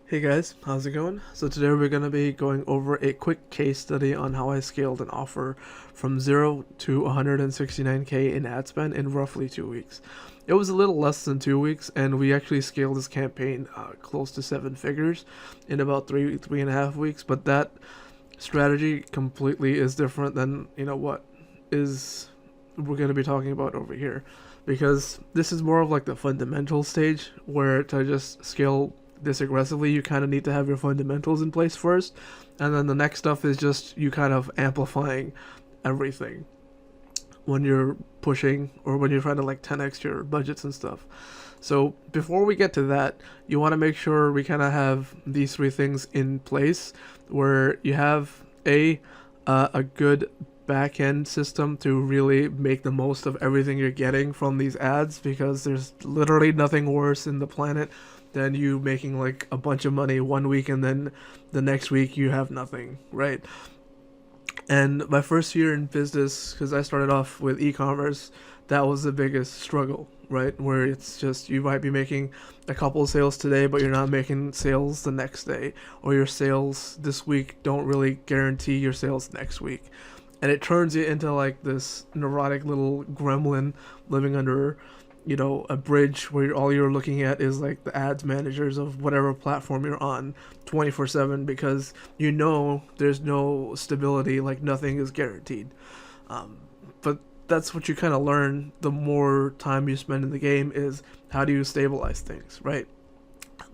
Hey guys, how's it going? So today we're going to be going over a quick case study on how I scaled an offer from 0 to 169k in ad spend in roughly 2 weeks. It was a little less than 2 weeks, and we actually scaled this campaign close to 7 figures in about 3.5 weeks, but that strategy completely is different than, what is we're going to be talking about over here, because this is more of like the fundamental stage where to just scale this aggressively you kind of need to have your fundamentals in place first, and then the next stuff is just you kind of amplifying everything when you're pushing or when you're trying to like 10x your budgets and stuff. So before we get to that, you want to make sure we kind of have these three things in place, where you have a good back end system to really make the most of everything you're getting from these ads, because there's literally nothing worse in the planet than you making like a bunch of money 1 week and then the next week you have nothing, right? And my first year in business, because I started off with e-commerce, that was the biggest struggle, right? Where it's just you might be making a couple of sales today, but you're not making sales the next day, or your sales this week don't really guarantee your sales next week. And it turns you into like this neurotic little gremlin living under, a bridge where all you're looking at is like the ads managers of whatever platform you're on 24/7, because there's no stability, like nothing is guaranteed. But that's what you kind of learn the more time you spend in the game, is how do you stabilize things, right?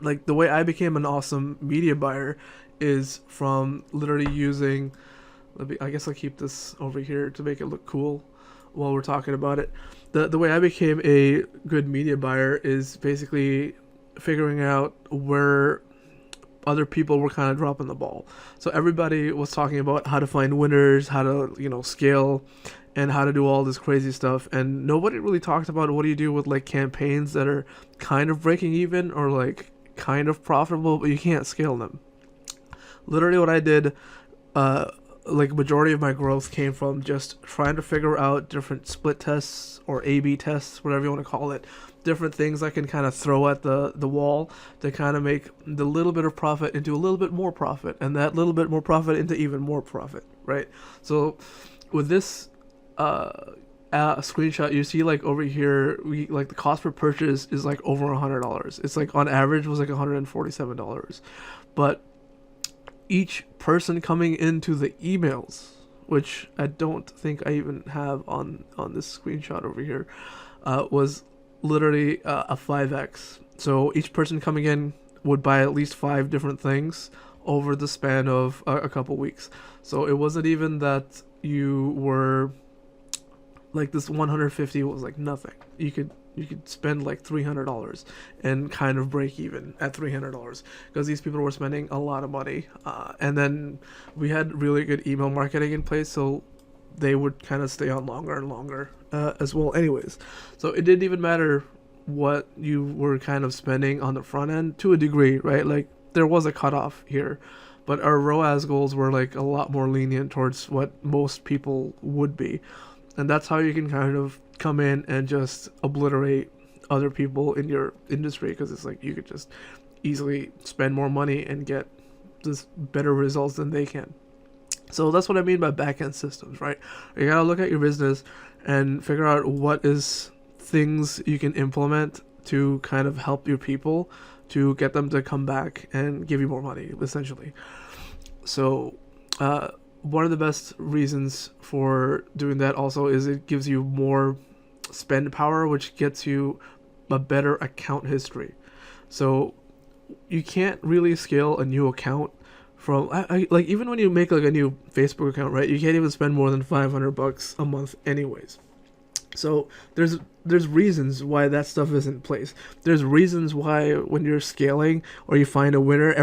Like the way I became an awesome media buyer is from literally using, I guess I'll keep this over here to make it look cool while we're talking about it. The way I became a good media buyer is basically figuring out where other people were kind of dropping the ball. So everybody was talking about how to find winners, how to, scale, and how to do all this crazy stuff. And nobody really talked about what do you do with like campaigns that are kind of breaking even or like kind of profitable, but you can't scale them. Literally what I did, like majority of my growth came from just trying to figure out different split tests or A/B tests, whatever you want to call it, different things I can kind of throw at the wall to kind of make the little bit of profit into a little bit more profit, and that little bit more profit into even more profit, right? So with this screenshot, you see like over here, we like the cost per purchase is like over $100. It's like on average was like $147, but each person coming into the emails, which I don't think I even have on this screenshot over here, was literally a 5x. So each person coming in would buy at least 5 different things over the span of a couple weeks. So it wasn't even that you were like this 150 was like nothing. You could spend like $300 and kind of break even at $300, because these people were spending a lot of money. And then we had really good email marketing in place, so they would kind of stay on longer and longer as well. Anyways, so it didn't even matter what you were kind of spending on the front end to a degree, right? Like there was a cutoff here, but our ROAS goals were like a lot more lenient towards what most people would be. And that's how you can kind of come in and just obliterate other people in your industry, because it's like you could just easily spend more money and get just better results than they can. So that's what I mean by back-end systems, right? You gotta look at your business and figure out what is things you can implement to kind of help your people to get them to come back and give you more money, essentially. So one of the best reasons for doing that also is it gives you more spend power, which gets you a better account history. So you can't really scale a new account from like even when you make like a new Facebook account, right? You can't even spend more than $500 a month anyways. So there's reasons why that stuff is in place. There's reasons why when you're scaling or you find a winner,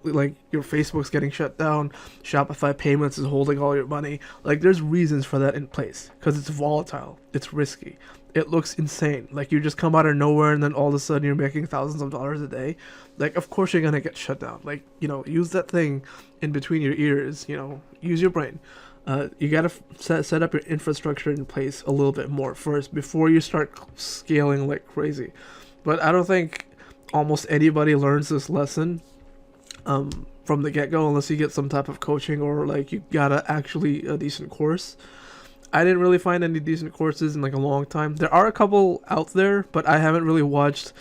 like your Facebook's getting shut down, Shopify Payments is holding all your money. Like there's reasons for that in place, because it's volatile, it's risky, it looks insane. Like you just come out of nowhere and then all of a sudden you're making thousands of dollars a day. Like of course you're gonna get shut down. Like use that thing in between your ears. Use your brain. You gotta set up your infrastructure in place a little bit more first before you start scaling like crazy. But I don't think almost anybody learns this lesson from the get-go, unless you get some type of coaching or like you got a decent course. I didn't really find any decent courses in like a long time. There are a couple out there, but I haven't really watched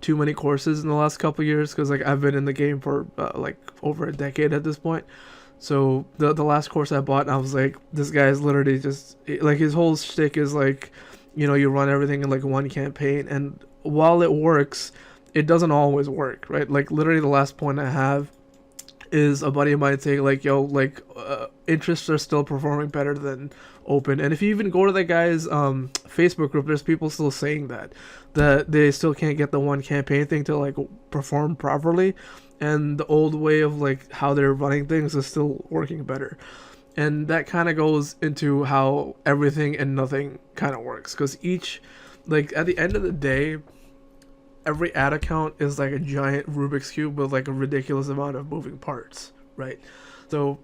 too many courses in the last couple years because like I've been in the game for like over a decade at this point. So the last course I bought, I was like, this guy is literally just like, his whole shtick is like, you run everything in like one campaign, and while it works, it doesn't always work, right? Like literally the last point I have is a buddy of mine saying like, yo, like interests are still performing better than open. And if you even go to the guy's Facebook group, there's people still saying that they still can't get the one campaign thing to like perform properly, and the old way of like how they're running things is still working better. And that kind of goes into how everything and nothing kind of works, because each, like at the end of the day, every ad account is like a giant Rubik's Cube with like a ridiculous amount of moving parts, right? So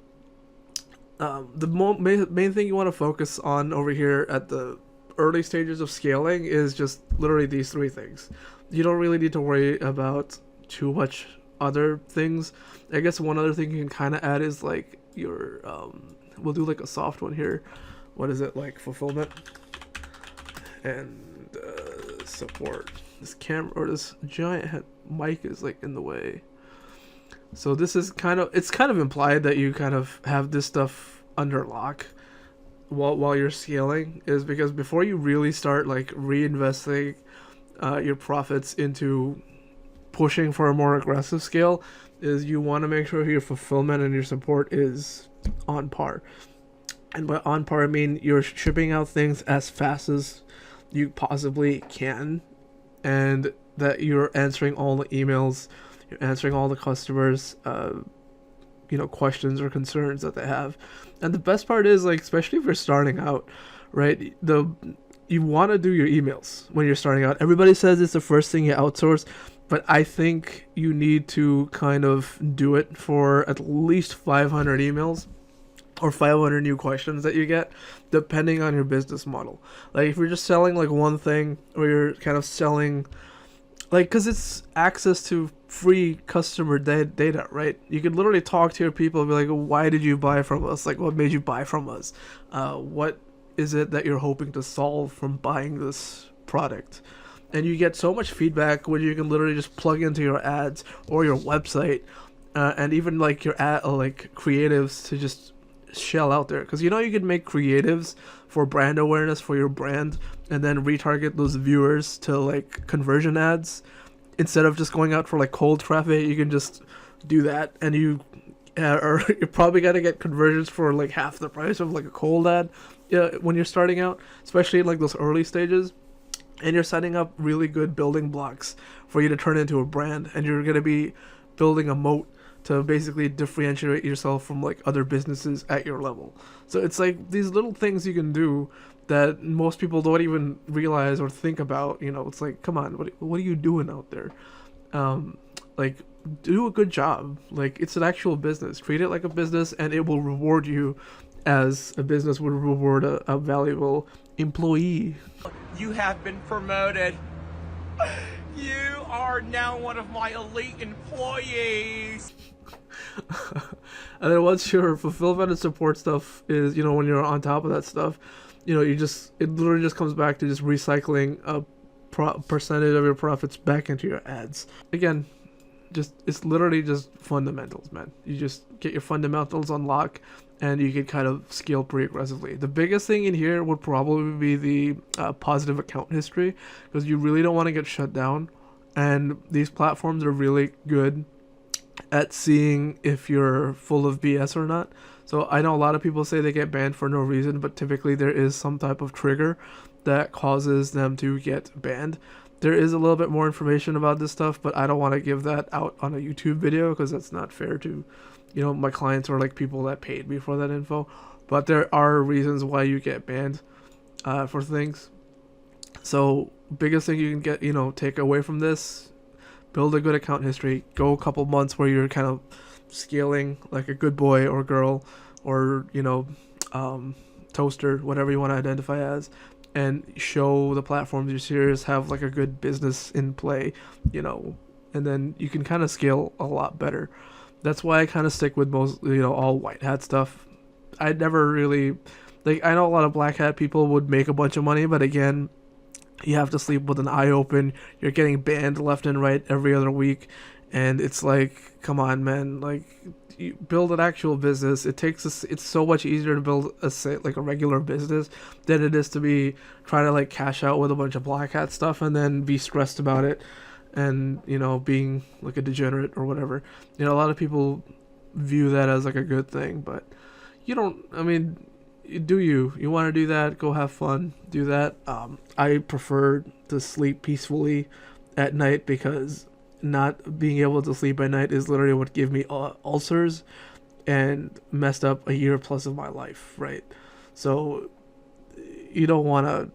the main thing you want to focus on over here at the early stages of scaling is just literally these three things. You don't really need to worry about too much other things. I guess one other thing you can kind of add is like your we'll do like a soft one here. What is it, like fulfillment and support. This camera or this giant mic is like in the way. So this is it's kind of implied that you kind of have this stuff under lock while you're scaling, is because before you really start like reinvesting your profits into pushing for a more aggressive scale, is you want to make sure your fulfillment and your support is on par. And by on par, I mean you're shipping out things as fast as you possibly can, and that you're answering all the emails, you're answering all the customers questions or concerns that they have. And the best part is, like, especially if you're starting out, right, you want to do your emails when you're starting out. Everybody says it's the first thing you outsource, but I think you need to kind of do it for at least 500 emails or 500 new questions that you get, depending on your business model. Like, if you're just selling like one thing, or you're kind of selling like, because it's access to free customer data, right? You could literally talk to your people and be like, why did you buy from us? Like, what made you buy from us? What is it that you're hoping to solve from buying this product? And you get so much feedback when you can literally just plug into your ads or your website, and even like your ad, like creatives, to just shell out there. Because you could make creatives for brand awareness for your brand, and then retarget those viewers to like conversion ads instead of just going out for like cold traffic. You can just do that, and you're probably gonna get conversions for like half the price of like a cold ad, when you're starting out, especially in like those early stages. And you're setting up really good building blocks for you to turn into a brand, and you're gonna be building a moat to basically differentiate yourself from like other businesses at your level. So it's like these little things you can do that most people don't even realize or think about. It's like, come on, what are you doing out there? Like, do a good job. Like, it's an actual business. Treat it like a business, and it will reward you as a business would reward a valuable employee. You have been promoted. You are now one of my elite employees. And then once your fulfillment and support stuff is, when you're on top of that stuff, it literally just comes back to just recycling a percentage of your profits back into your ads. Again, it's literally just fundamentals, man. You just get your fundamentals on lock, and you can kind of scale pretty aggressively. The biggest thing in here would probably be the positive account history, because you really don't want to get shut down. And these platforms are really good at seeing if you're full of BS or not. So I know a lot of people say they get banned for no reason, but typically there is some type of trigger that causes them to get banned. There is a little bit more information about this stuff, but I don't want to give that out on a YouTube video, because that's not fair to my clients or like people that paid me for that info. But there are reasons why you get banned for things. So biggest thing you can get, take away from this: build a good account history. Go a couple months where you're kind of scaling like a good boy or girl, or toaster, whatever you want to identify as, and show the platforms you're serious, have like a good business in play, and then you can kind of scale a lot better. That's why I kind of stick with most, all white hat stuff. I never really like. I know a lot of black hat people would make a bunch of money, but again, you have to sleep with an eye open. You're getting banned left and right every other week, and it's like, come on, man. Like, you build an actual business. It's so much easier to build like a regular business than it is to be trying to like cash out with a bunch of black hat stuff and then be stressed about it, and being like a degenerate or whatever. A lot of people view that as like a good thing, but you don't. I mean, do you want to do that? Go have fun, do that. I prefer to sleep peacefully at night, because not being able to sleep at night is literally what gave me ulcers and messed up a year plus of my life, right? So you don't want to.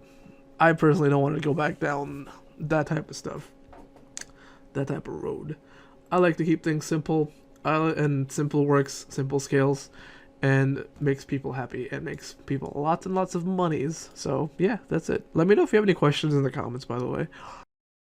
I personally don't want to go back down that type of stuff, that type of road. I like to keep things simple, and simple works, simple scales, and makes people happy and makes people lots and lots of monies. So yeah, that's it. Let me know if you have any questions in the comments, by the way.